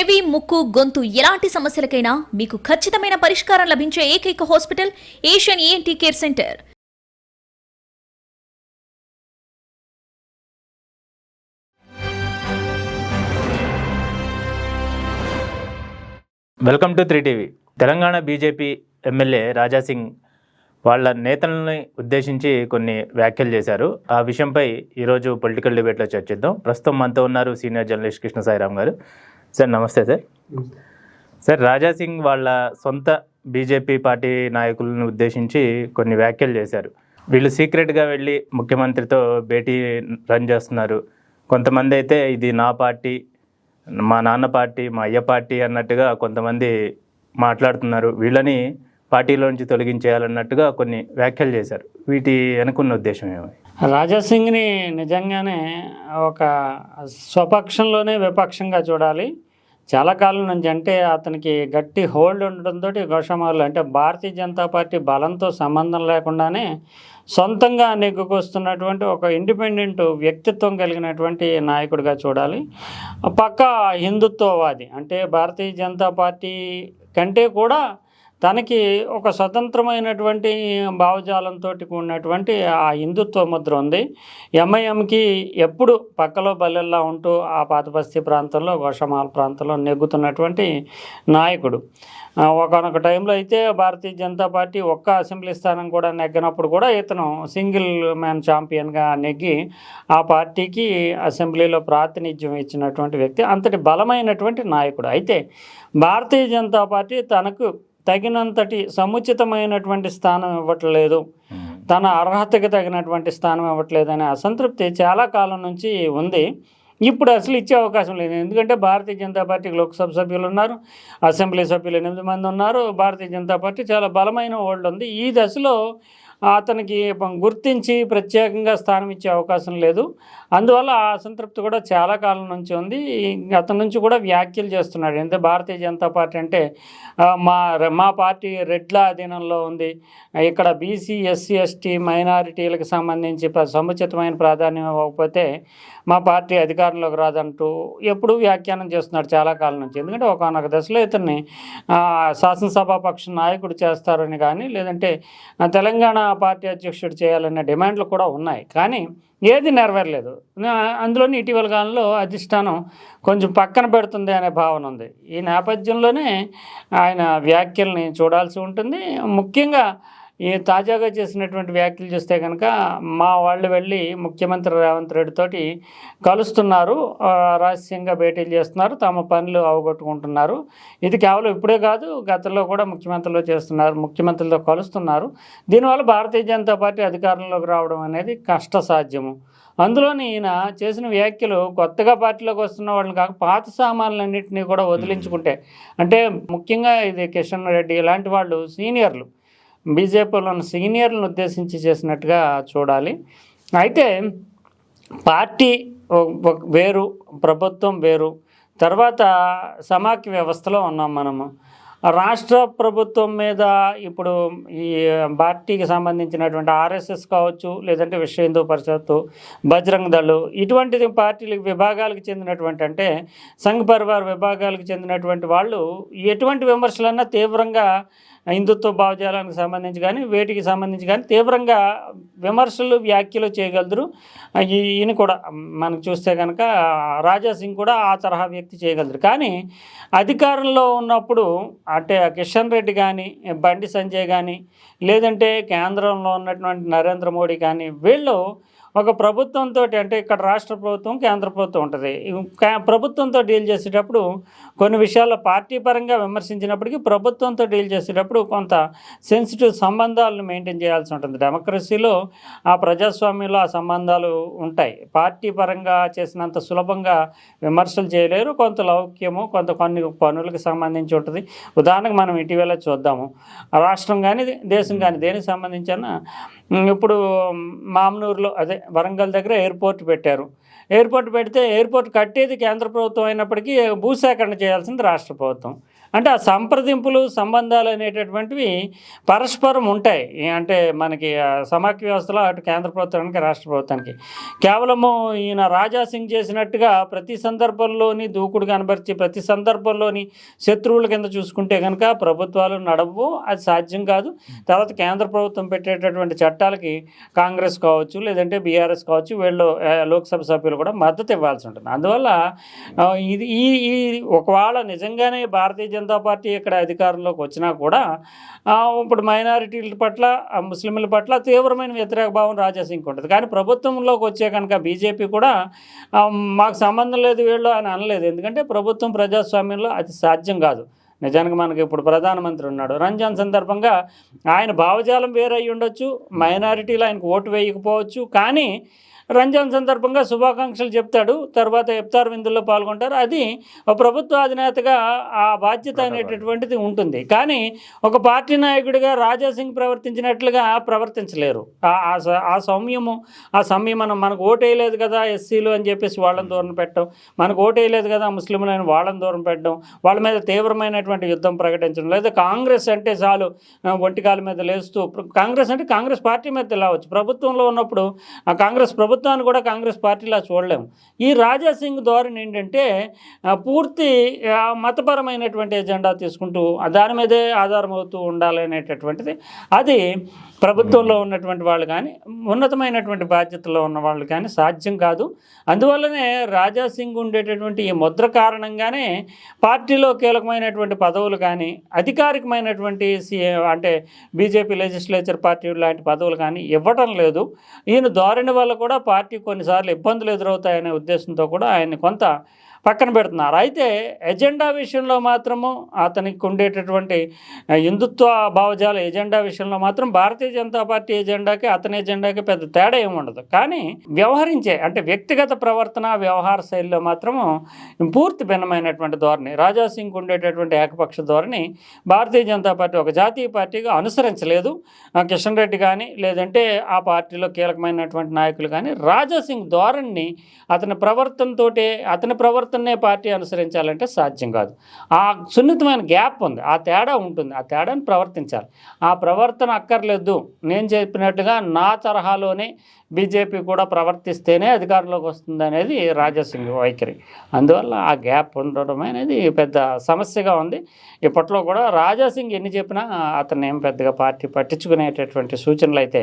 చెవి, ముక్కు, గొంతు ఎలాంటి సమస్యలకైనా మీకు ఖచ్చితమైన పరిష్కారం లభించే ఏకైక hospital Asian ENT care centre. Welcome to 3TV. Telangana BJP MLA Raja Singh వాళ్ళ నేతలని ఉద్దేశించి కొన్ని వ్యాఖ్యలు చేశారు. ఆ విషయంపై ఈరోజు పొలిటికల్ డిబేట్లో చర్చిద్దాం. ప్రస్తుతం మనతో ఉన్నారు సీనియర్ జర్నలిస్ట్ కృష్ణ సాయిరామ్ గారు. సార్ నమస్తే సార్. సార్, రాజాసింగ్ వాళ్ళ సొంత బీజేపీ పార్టీ నాయకులను ఉద్దేశించి కొన్ని వ్యాఖ్యలు చేశారు. వీళ్ళు సీక్రెట్గా వెళ్ళి ముఖ్యమంత్రితో భేటీ రన్ చేస్తున్నారు. కొంతమంది అయితే ఇది నా పార్టీ, మా నాన్న పార్టీ, మా అయ్య పార్టీ అన్నట్టుగా కొంతమంది మాట్లాడుతున్నారు. వీళ్ళని పార్టీలోంచి తొలగించేయాలన్నట్టుగా కొన్ని వ్యాఖ్యలు చేశారు. వీటి అనుకున్న ఉద్దేశం ఏమి? రాజాసింగ్ని నిజంగానే ఒక స్వపక్షంలోనే విపక్షంగా చూడాలి. చాలా కాలం నుంచి, అంటే అతనికి గట్టి హోల్డ్ ఉండడంతో గోషమాలు అంటే భారతీయ జనతా పార్టీ బలంతో సంబంధం లేకుండానే సొంతంగా నెగ్గుకొస్తున్నటువంటి ఒక ఇండిపెండెంట్ వ్యక్తిత్వం కలిగినటువంటి నాయకుడిగా చూడాలి. పక్కా హిందుత్వవాది, అంటే భారతీయ జనతా పార్టీ కంటే కూడా తనకి ఒక స్వతంత్రమైనటువంటి భావజాలంతో కూడినటువంటి ఆ హిందుత్వ ముద్ర ఉంది. ఎంఐఎంకి ఎప్పుడు పక్కలో బల్లెల్లా ఉంటూ ఆ పాతబస్తీ ప్రాంతంలో, గోషమాల ప్రాంతంలో నెగ్గుతున్నటువంటి నాయకుడు. ఒకనొక టైంలో అయితే భారతీయ జనతా పార్టీ ఒక్క అసెంబ్లీ స్థానం కూడా నెగ్గినప్పుడు కూడా ఇతను సింగిల్ మ్యాన్ ఛాంపియన్గా నెగ్గి ఆ పార్టీకి అసెంబ్లీలో ప్రాతినిధ్యం ఇచ్చినటువంటి వ్యక్తి. అంతటి బలమైనటువంటి నాయకుడు. అయితే భారతీయ జనతా పార్టీ తనకు తగినంతటి సముచితమైనటువంటి స్థానం ఇవ్వట్లేదు, తన అర్హతకు తగినటువంటి స్థానం ఇవ్వట్లేదు అనే అసంతృప్తి చాలా కాలం నుంచి ఉంది. ఇప్పుడు అసలు ఇచ్చే అవకాశం లేదు. ఎందుకంటే భారతీయ జనతా పార్టీకి లోక్సభ సభ్యులు ఉన్నారు, అసెంబ్లీ సభ్యులు 8 మంది ఉన్నారు. భారతీయ జనతా పార్టీ చాలా బలమైన హోల్డ్ ఉంది. ఈ దశలో అతనికి గుర్తించి ప్రత్యేకంగా స్థానం ఇచ్చే అవకాశం లేదు. అందువల్ల ఆ అసంతృప్తి కూడా చాలా కాలం నుంచి ఉంది. అతని నుంచి కూడా వ్యాఖ్యలు చేస్తున్నాడు. అంటే భారతీయ జనతా పార్టీ అంటే మా పార్టీ రెడ్ల అధీనంలో ఉంది, ఇక్కడ బీసీ, ఎస్సీ, ఎస్టీ మైనారిటీలకు సంబంధించి సముచితమైన ప్రాధాన్యం ఇవ్వకపోతే మా పార్టీ అధికారంలోకి రాదంటూ ఎప్పుడూ వ్యాఖ్యానం చేస్తున్నాడు చాలా కాలం నుంచి. ఎందుకంటే ఒకనొక దశలో ఇతన్ని శాసనసభాపక్ష నాయకుడు చేస్తారని కానీ, లేదంటే తెలంగాణ పార్టీ అధ్యక్షుడు చేయాలనే డిమాండ్లు కూడా ఉన్నాయి. కానీ ఏది నెరవేరలేదు. అందులోని ఇటీవల కాలంలో అధిష్టానం కొంచెం పక్కన పెడుతుంది అనే భావన ఉంది. ఈ నేపథ్యంలోనే ఆయన వ్యాఖ్యల్ని చూడాల్సి ఉంటుంది. ముఖ్యంగా ఈ తాజాగా చేసినటువంటి వ్యాఖ్యలు చూస్తే కనుక, మా వాళ్ళు వెళ్ళి ముఖ్యమంత్రి రేవంత్ రెడ్డితోటి కలుస్తున్నారు, రహస్యంగా భేటీలు చేస్తున్నారు, తమ పనులు అవగొట్టుకుంటున్నారు. ఇది కేవలం ఇప్పుడే కాదు, గతంలో కూడా ముఖ్యమంత్రులు చేస్తున్నారు, ముఖ్యమంత్రులతో కలుస్తున్నారు. దీనివల్ల భారతీయ జనతా పార్టీ అధికారంలోకి రావడం అనేది కష్టసాధ్యము. అందులోని ఈయన చేసిన వ్యాఖ్యలు కొత్తగా పార్టీలోకి వస్తున్న వాళ్ళని కాక పాత సామాన్లన్నింటినీ కూడా వదిలించుకుంటే, అంటే ముఖ్యంగా ఇది కిషన్ రెడ్డి ఇలాంటి వాళ్ళు సీనియర్లు, బీజేపీలో ఉన్న సీనియర్లను ఉద్దేశించి చేసినట్టుగా చూడాలి. అయితే పార్టీ వేరు, ప్రభుత్వం వేరు. తర్వాత సమాఖ్య వ్యవస్థలో ఉన్నాం మనము. రాష్ట్ర ప్రభుత్వం మీద ఇప్పుడు ఈ పార్టీకి సంబంధించినటువంటి ఆర్ఎస్ఎస్ కావచ్చు, లేదంటే విశ్వ హిందూ పరిషత్తు, బజరంగ్ దళ్, ఇటువంటి పార్టీలకు విభాగాలకు చెందినటువంటి, అంటే సంఘ్ పరివార్ విభాగాలకు చెందినటువంటి వాళ్ళు ఎటువంటి విమర్శలన్నా తీవ్రంగా హిందుత్వ భావజాలానికి సంబంధించి కానీ, వేటికి సంబంధించి కానీ తీవ్రంగా విమర్శలు, వ్యాఖ్యలు చేయగలరు. ఈయన కూడా మనకు చూస్తే కనుక రాజాసింగ్ కూడా ఆ తరహా వ్యక్తి చేయగలరు. కానీ అధికారంలో ఉన్నప్పుడు అంటే కిషన్ రెడ్డి కానీ, బండి సంజయ్ కానీ, లేదంటే కేంద్రంలో ఉన్నటువంటి నరేంద్ర మోడీ కానీ, వీళ్ళు ఒక ప్రభుత్వంతో, అంటే ఇక్కడ రాష్ట్ర ప్రభుత్వం, కేంద్ర ప్రభుత్వం ఉంటుంది. ప్రభుత్వంతో డీల్ చేసేటప్పుడు కొన్ని విషయాల్లో పార్టీ పరంగా విమర్శించినప్పటికీ ప్రభుత్వంతో డీల్ చేసేటప్పుడు కొంత సెన్సిటివ్ సంబంధాలను మెయింటైన్ చేయాల్సి ఉంటుంది. డెమోక్రసీలో, ఆ ప్రజాస్వామ్యంలో ఆ సంబంధాలు ఉంటాయి. పార్టీ పరంగా చేసినంత సులభంగా విమర్శలు చేయలేరు. కొంత లౌక్యము, కొన్ని పనులకు సంబంధించి ఉంటుంది. ఉదాహరణకు మనం ఇటీవల చూద్దాము, రాష్ట్రం కానీ దేశం కానీ దేనికి సంబంధించిన, ఇప్పుడు మామనూరులో, అదే వరంగల్ దగ్గర ఎయిర్పోర్ట్ పెట్టారు. ఎయిర్పోర్ట్ పెడితే ఎయిర్పోర్ట్ కట్టేది కేంద్ర ప్రభుత్వం అయినప్పటికీ భూసేకరణ చేయాల్సింది రాష్ట్ర ప్రభుత్వం. అంటే ఆ సంప్రదింపులు సంబంధాలు అనేటటువంటివి పరస్పరం ఉంటాయి. అంటే మనకి సమాఖ్య వ్యవస్థలో అటు కేంద్ర ప్రభుత్వానికి రాష్ట్ర ప్రభుత్వానికి కేవలము ఈయన రాజాసింగ్ చేసినట్టుగా ప్రతి సందర్భంలోని దూకుడు కనబరిచి ప్రతి సందర్భంలోని శత్రువుల కింద చూసుకుంటే కనుక ప్రభుత్వాలు నడవు, అది సాధ్యం కాదు. తర్వాత కేంద్ర ప్రభుత్వం పెట్టేటటువంటి చట్టాలకి కాంగ్రెస్ కావచ్చు లేదంటే బీఆర్ఎస్ కావచ్చు వీళ్ళు లోక్సభ సభ్యులు కూడా మద్దతు ఇవ్వాల్సి ఉంటుంది. అందువల్ల ఇది ఈ ఈ ఒకవేళ నిజంగానే భారతీయ జనతా పార్టీ ఇక్కడ అధికారంలోకి వచ్చినా కూడా ఇప్పుడు మైనారిటీల పట్ల ముస్లింల పట్ల తీవ్రమైన వ్యతిరేక భావం రాజాసింగ్కి ఉంటుంది. కానీ ప్రభుత్వంలోకి వచ్చే కనుక బీజేపీ కూడా మాకు సంబంధం లేదు వీళ్ళు అని అనలేదు. ఎందుకంటే ప్రభుత్వం ప్రజాస్వామ్యంలో అది సాధ్యం కాదు. నిజానికి మనకి ఇప్పుడు ప్రధానమంత్రి ఉన్నాడు, రంజాన్ సందర్భంగా ఆయన భావజాలం వేరే అయ్యి ఉండొచ్చు, మైనారిటీలు ఆయనకు ఓటు వేయకపోవచ్చు, కానీ రంజాన్ సందర్భంగా శుభాకాంక్షలు చెప్తాడు, తర్వాత ఇఫ్తార్ విందుల్లో పాల్గొంటారు. అది ఒక ప్రభుత్వ అధినేతగా ఆ బాధ్యత అనేటటువంటిది ఉంటుంది. కానీ ఒక పార్టీ నాయకుడిగా రాజాసింగ్ ప్రవర్తించినట్లుగా ప్రవర్తించలేరు. ఆ సంయమనం మనకు ఓటు వేయలేదు కదా ఎస్సీలు అని చెప్పేసి వాళ్ళని దూరం పెట్టడం, మనకు ఓటు వేయలేదు కదా ముస్లింలను వాళ్ళని దూరం పెట్టడం, వాళ్ళ మీద తీవ్రమైనటువంటి యుద్ధం ప్రకటించడం, లేదా కాంగ్రెస్ అంటే చాలు ఒంటికాల మీద లేస్తూ కాంగ్రెస్ అంటే కాంగ్రెస్ పార్టీ మీద తెలవచ్చు. ప్రభుత్వంలో ఉన్నప్పుడు ఆ కాంగ్రెస్ ప్రభుత్వాన్ని కూడా కాంగ్రెస్ పార్టీలా చూడలేము. ఈ రాజాసింగ్ ధోరణి ఏంటంటే పూర్తి మతపరమైనటువంటి ఎజెండా తీసుకుంటూ దాని మీదే ఆధారం అవుతూ ఉండాలనేటటువంటిది అది ప్రభుత్వంలో ఉన్నటువంటి వాళ్ళు కానీ ఉన్నతమైనటువంటి బాధ్యతలో ఉన్న వాళ్ళు కానీ సాధ్యం కాదు. అందువల్లనే రాజాసింగ్ ఉండేటటువంటి ఈ ముద్ర కారణంగానే పార్టీలో కీలకమైనటువంటి పదవులు కానీ అధికారికమైనటువంటి అంటే బీజేపీ లెజిస్లేచర్ పార్టీ లాంటి పదవులు కానీ ఇవ్వటం లేదు. ఈయన ధోరణి వల్ల కూడా పార్టీ కొన్నిసార్లు ఇబ్బందులు ఎదురవుతాయనే ఉద్దేశంతో కూడా ఆయన్ని కొంత పక్కన పెడుతున్నారు. అయితే ఎజెండా విషయంలో మాత్రము అతనికి ఉండేటటువంటి హిందుత్వ భావజాల ఎజెండా విషయంలో మాత్రం భారతీయ జనతా పార్టీ ఎజెండాకి అతని ఎజెండాకి పెద్ద తేడా ఏమి ఉండదు. కానీ వ్యవహరించే అంటే వ్యక్తిగత ప్రవర్తన వ్యవహార శైలిలో మాత్రము పూర్తి భిన్నమైనటువంటి ధోరణి రాజాసింగ్ ఉండేటటువంటి ఏకపక్ష ధోరణి భారతీయ జనతా పార్టీ ఒక జాతీయ పార్టీగా అనుసరించలేదు. కిషన్ రెడ్డి కానీ లేదంటే ఆ పార్టీలో కీలకమైనటువంటి నాయకులు కానీ రాజాసింగ్ ధోరణిని అతని ప్రవర్తననే పార్టీ అనుసరించాలంటే సాధ్యం కాదు. ఆ సున్నితమైన గ్యాప్ ఉంది, ఆ తేడా ఉంటుంది, ఆ తేడాను ప్రవర్తించాలి. ఆ ప్రవర్తన అక్కర్లేదు, నేను చెప్పినట్టుగా నా తరహాలోనే బీజేపీ కూడా ప్రవర్తిస్తేనే అధికారంలోకి వస్తుంది అనేది రాజాసింగ్ వైఖరి. అందువల్ల ఆ గ్యాప్ ఉండడం అనేది పెద్ద సమస్యగా ఉంది. ఇప్పట్లో కూడా రాజాసింగ్ ఎన్ని చెప్పినా అతను ఏం పెద్దగా పార్టీ పట్టించుకునేటటువంటి సూచనలు అయితే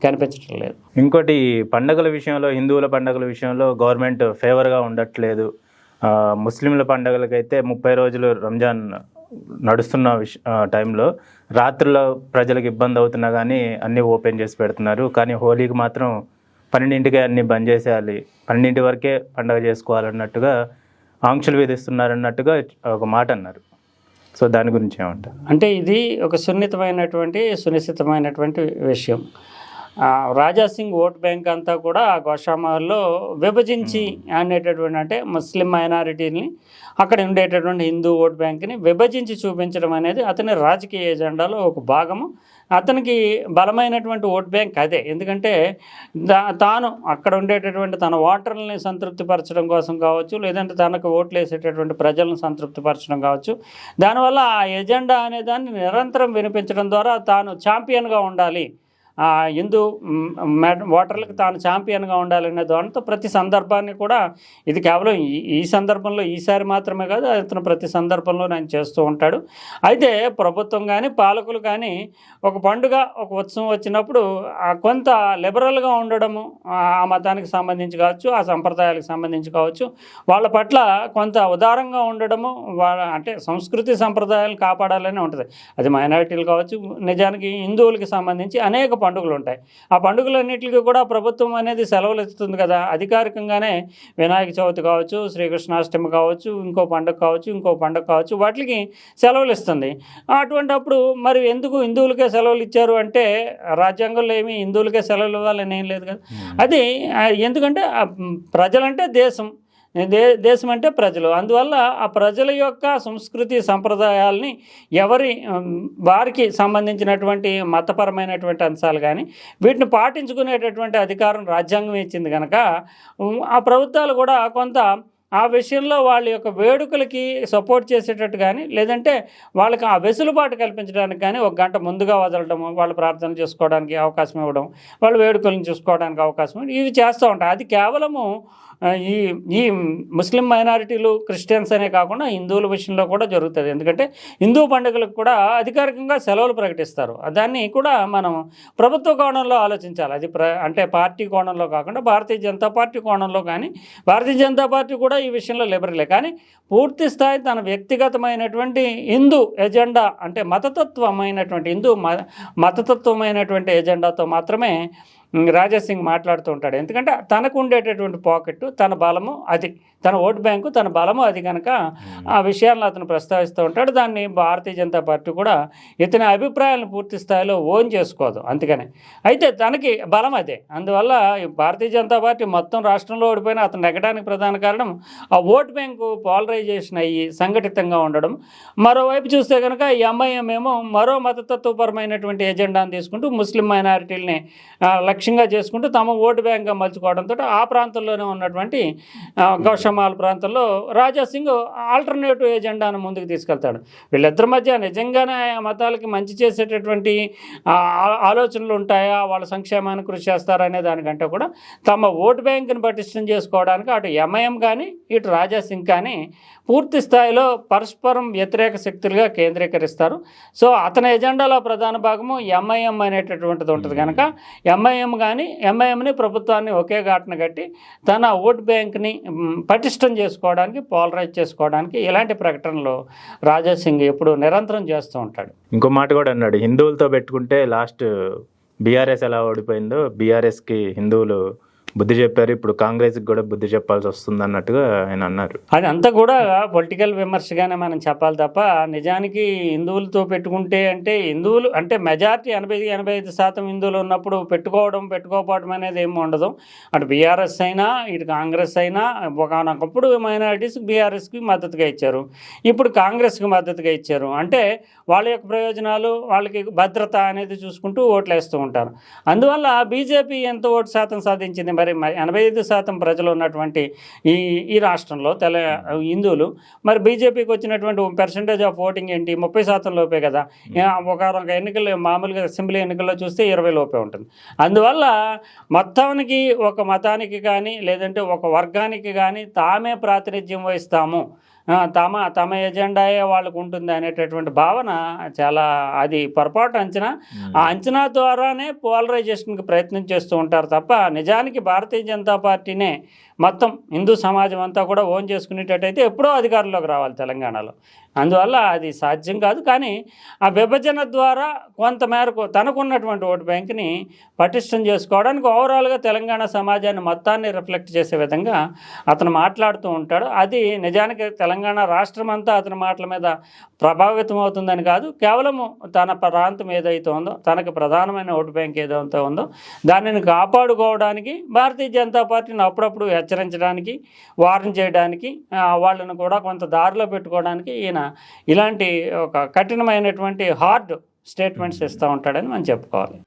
కనిపించడం లేదు. ఇంకోటి పండుగల విషయంలో, హిందువుల పండుగల విషయంలో గవర్నమెంట్ ఫేవర్గా ఉండట్లేదు. ముస్లింల పండుగలకైతే 30 రోజులు రంజాన్ నడుస్తున్న టైంలో రాత్రుల్లో ప్రజలకు ఇబ్బంది అవుతున్నా కానీ అన్నీ ఓపెన్ చేసి పెడుతున్నారు. కానీ హోలీకి మాత్రం 12ంటికే అన్నీ బంద్ చేసేయాలి, 12ంటి వరకే పండుగ చేసుకోవాలన్నట్టుగా ఆంక్షలు విధిస్తున్నారన్నట్టుగా ఒక మాట అన్నారు. సో దాని గురించి ఏమంటారు? అంటే ఇది ఒక సునిశ్చితమైనటువంటి విషయం. రాజాసింగ్ ఓట్ బ్యాంక్ అంతా కూడా గోషామహల్లో విభజించి అనేటటువంటి అంటే ముస్లిం మైనారిటీని అక్కడ ఉండేటటువంటి హిందూ ఓట్ బ్యాంక్ని విభజించి చూపించడం అనేది అతని రాజకీయ ఎజెండాలో ఒక భాగము. అతనికి బలమైనటువంటి ఓట్ బ్యాంక్ అదే. ఎందుకంటే తాను అక్కడ ఉండేటటువంటి తన ఓటర్లని సంతృప్తిపరచడం కోసం కావచ్చు, లేదంటే తనకు ఓట్లు వేసేటటువంటి ప్రజలను సంతృప్తిపరచడం కావచ్చు. దానివల్ల ఆ ఎజెండా అనే దాన్ని నిరంతరం వినిపించడం ద్వారా తాను ఛాంపియన్గా ఉండాలి, హిందూ ఓటర్లకు తాను ఛాంపియన్గా ఉండాలనే దానితో ప్రతి సందర్భాన్ని కూడా ఇది కేవలం ఈ సందర్భంలో ఈసారి మాత్రమే కాదు, అతను ప్రతి సందర్భంలో ఆయన చేస్తూ ఉంటాడు. అయితే ప్రభుత్వం కానీ పాలకులు కానీ ఒక పండుగ ఒక ఉత్సవం వచ్చినప్పుడు కొంత లిబరల్గా ఉండడము, ఆ మతానికి సంబంధించి కావచ్చు, ఆ సంప్రదాయాలకు సంబంధించి కావచ్చు, వాళ్ళ పట్ల కొంత ఉదారంగా ఉండడము, అంటే సంస్కృతి సంప్రదాయాలను కాపాడాలని ఉంటుంది. అది మైనారిటీలు కావచ్చు, నిజానికి హిందువులకి సంబంధించి అనేక పండుగలు ఉంటాయి. ఆ పండుగలన్నింటికి కూడా ప్రభుత్వం అనేది సెలవులు ఇస్తుంది కదా. అధికారికంగానే వినాయక చవితి కావచ్చు, శ్రీకృష్ణాష్టమి కావచ్చు, ఇంకో పండుగ కావచ్చు, వాటికి సెలవులు ఇస్తుంది. అటువంటిప్పుడు మరి ఎందుకు హిందువులకే సెలవులు ఇచ్చారు అంటే రాజ్యాంగంలో ఏమి హిందువులకే సెలవులు ఇవ్వాలని ఏం లేదు కదా. అది ఎందుకంటే ప్రజలంటే దేశం అంటే ప్రజలు. అందువల్ల ఆ ప్రజల యొక్క సంస్కృతి సంప్రదాయాల్ని వారికి సంబంధించినటువంటి మతపరమైనటువంటి అంశాలు కానీ వీటిని పాటించుకునేటటువంటి అధికారం రాజ్యాంగం ఇచ్చింది కనుక ఆ ప్రభుత్వాలు కూడా కొంత ఆ విషయంలో వాళ్ళ యొక్క వేడుకలకి సపోర్ట్ చేసేటట్టు కానీ, లేదంటే వాళ్ళకి ఆ వెసులుబాటు కల్పించడానికి కానీ ఒక గంట ముందుగా వదలడం, వాళ్ళు ప్రార్థనలు చేసుకోవడానికి అవకాశం ఇవ్వడం, వాళ్ళ వేడుకలను చూసుకోవడానికి అవకాశం ఇవి చేస్తూ ఉంటారు. అది కేవలము ఈ ఈ ముస్లిం మైనారిటీలు, క్రిస్టియన్స్ అనే కాకుండా హిందువుల విషయంలో కూడా జరుగుతుంది. ఎందుకంటే హిందూ పండుగలకు కూడా అధికారికంగా సెలవులు ప్రకటిస్తారు. దాన్ని కూడా మనం ప్రభుత్వ కోణంలో ఆలోచించాలి. అది అంటే పార్టీ కోణంలో కాకుండా భారతీయ జనతా పార్టీ కోణంలో కానీ, భారతీయ జనతా పార్టీ కూడా ఈ విషయంలో లిబరలే. కానీ పూర్తి స్థాయి తన వ్యక్తిగతమైనటువంటి హిందూ ఎజెండా, అంటే మతతత్వమైనటువంటి హిందూ మతతత్వమైనటువంటి ఎజెండాతో మాత్రమే రాజాసింగ్ మాట్లాడుతూ ఉంటాడు. ఎందుకంటే తనకు ఉండేటటువంటి పాకెట్, తన బలము అది, తన ఓటు బ్యాంకు, తన బలము అది కనుక ఆ విషయాలను అతను ప్రస్తావిస్తూ ఉంటాడు. దాన్ని భారతీయ జనతా పార్టీ కూడా ఇతని అభిప్రాయాలను పూర్తి స్థాయిలో ఓన్ చేసుకోదు. అందుకనే అయితే తనకి బలం అదే. అందువల్ల భారతీయ జనతా పార్టీ మొత్తం రాష్ట్రంలో ఓడిపోయినా అతను నెగ్గడానికి ప్రధాన కారణం ఆ ఓటు బ్యాంకు పాలరైజేషన్ అయ్యి సంఘటితంగా ఉండడం. మరోవైపు చూస్తే కనుక ఈ ఎంఐఎం ఏమో మరో మతతత్వపరమైనటువంటి ఎజెండాను తీసుకుంటూ ముస్లిం మైనారిటీలని లక్ష్యంగా చేసుకుంటూ తమ ఓటు బ్యాంక్గా మలుచుకోవడంతో ఆ ప్రాంతంలోనే ఉన్నటువంటి గౌషమాల్ ప్రాంతంలో రాజాసింగ్ ఆల్టర్నేటివ్ ఎజెండాను ముందుకు తీసుకెళ్తాడు. వీళ్ళిద్దరి మధ్య నిజంగానే మతాలకి మంచి చేసేటటువంటి ఆలోచనలు ఉంటాయా, వాళ్ళ సంక్షేమాన్ని కృషి చేస్తారనే దానికంటే కూడా తమ ఓటు బ్యాంకుని పటిష్టం చేసుకోవడానికి అటు ఎంఐఎం కానీ ఇటు రాజాసింగ్ కానీ పూర్తి స్థాయిలో పరస్పరం వ్యతిరేక శక్తులుగా కేంద్రీకరిస్తారు. సో అతని ఎజెండాలో ప్రధాన భాగము ఎంఐఎం అనేటటువంటిది ఉంటుంది కనుక ఎంఐఎంని ప్రభుత్వాన్ని ఒకే ఘాటన కట్టి తన ఓట్ బ్యాంక్ని పటిష్టం చేసుకోవడానికి, పోలరైజ్ చేసుకోవడానికి ఇలాంటి ప్రకటనలు రాజాసింగ్ ఎప్పుడు నిరంతరం చేస్తూ ఉంటాడు. ఇంకో మాట కూడా అన్నాడు, హిందువులతో పెట్టుకుంటే లాస్ట్ బీఆర్ఎస్ ఎలా ఓడిపోయిందో బీఆర్ఎస్కి హిందువులు బుద్ధి చెప్పారు, ఇప్పుడు కాంగ్రెస్కి కూడా బుద్ధి చెప్పాల్సి వస్తుంది అన్నట్టుగా ఆయన అన్నారు. అది అంతా కూడా పొలిటికల్ విమర్శగానే మనం చెప్పాలి తప్ప నిజానికి హిందువులతో పెట్టుకుంటే అంటే హిందువులు అంటే మెజారిటీ 85% హిందువులు ఉన్నప్పుడు పెట్టుకోకపోవడం అనేది ఏమి ఉండదు. అటు బీఆర్ఎస్ అయినా ఇటు కాంగ్రెస్ అయినా ఒకనొకప్పుడు మైనారిటీస్ బీఆర్ఎస్కి మద్దతుగా ఇచ్చారు, ఇప్పుడు కాంగ్రెస్కి మద్దతుగా ఇచ్చారు. అంటే వాళ్ళ యొక్క ప్రయోజనాలు, వాళ్ళకి భద్రత అనేది చూసుకుంటూ ఓట్లు వేస్తూ ఉంటారు. అందువల్ల బీజేపీ ఎంత ఓటు శాతం సాధించింది? మరి 85% ప్రజలు ఉన్నటువంటి ఈ రాష్ట్రంలో హిందువులు, మరి బీజేపీకి వచ్చినటువంటి పర్సెంటేజ్ ఆఫ్ ఓటింగ్ ఏంటి? 30% లోపే కదా. ఒక ఎన్నికలు మామూలుగా అసెంబ్లీ ఎన్నికల్లో చూస్తే 20 లోపే ఉంటుంది. అందువల్ల మొత్తానికి ఒక మతానికి కానీ లేదంటే ఒక వర్గానికి కానీ తామే ప్రాతినిధ్యం వహిస్తాము, తమ ఎజెండాయే వాళ్ళకు ఉంటుంది అనేటటువంటి భావన చాలా అది పొరపాటు అంచనా. ఆ అంచనా ద్వారానే పోలరైజేషన్కి ప్రయత్నం చేస్తూ ఉంటారు తప్ప నిజానికి భారతీయ జనతా పార్టీనే మొత్తం హిందూ సమాజం అంతా కూడా ఓన్ చేసుకునేటట్టయితే ఎప్పుడో అధికారంలోకి రావాలి తెలంగాణలో. అందువల్ల అది సాధ్యం కాదు. కానీ ఆ విభజన ద్వారా కొంతమేరకు తనకున్నటువంటి ఓటు బ్యాంక్ని పటిష్టం చేసుకోవడానికి ఓవరాల్గా తెలంగాణ సమాజాన్ని మొత్తాన్ని రిఫ్లెక్ట్ చేసే విధంగా అతను మాట్లాడుతూ ఉంటాడు. అది నిజానికి తెలంగాణ రాష్ట్రం అంతా అతని మాటల మీద ప్రభావితం అవుతుందని కాదు, కేవలము తన ప్రాంతం ఏదైతే ఉందో, తనకు ప్రధానమైన ఓటు బ్యాంక్ ఏదైతే ఉందో దానిని కాపాడుకోవడానికి భారతీయ జనతా పార్టీని అప్పుడప్పుడు హెచ్చరించడానికి, వార్న్ చేయడానికి, వాళ్ళను కూడా కొంత దారిలో పెట్టుకోవడానికి ఈయన ఇలాంటి ఒక కఠినమైనటువంటి హార్డ్ స్టేట్మెంట్స్ ఇస్తూ ఉంటాడని మనం చెప్పుకోవాలి.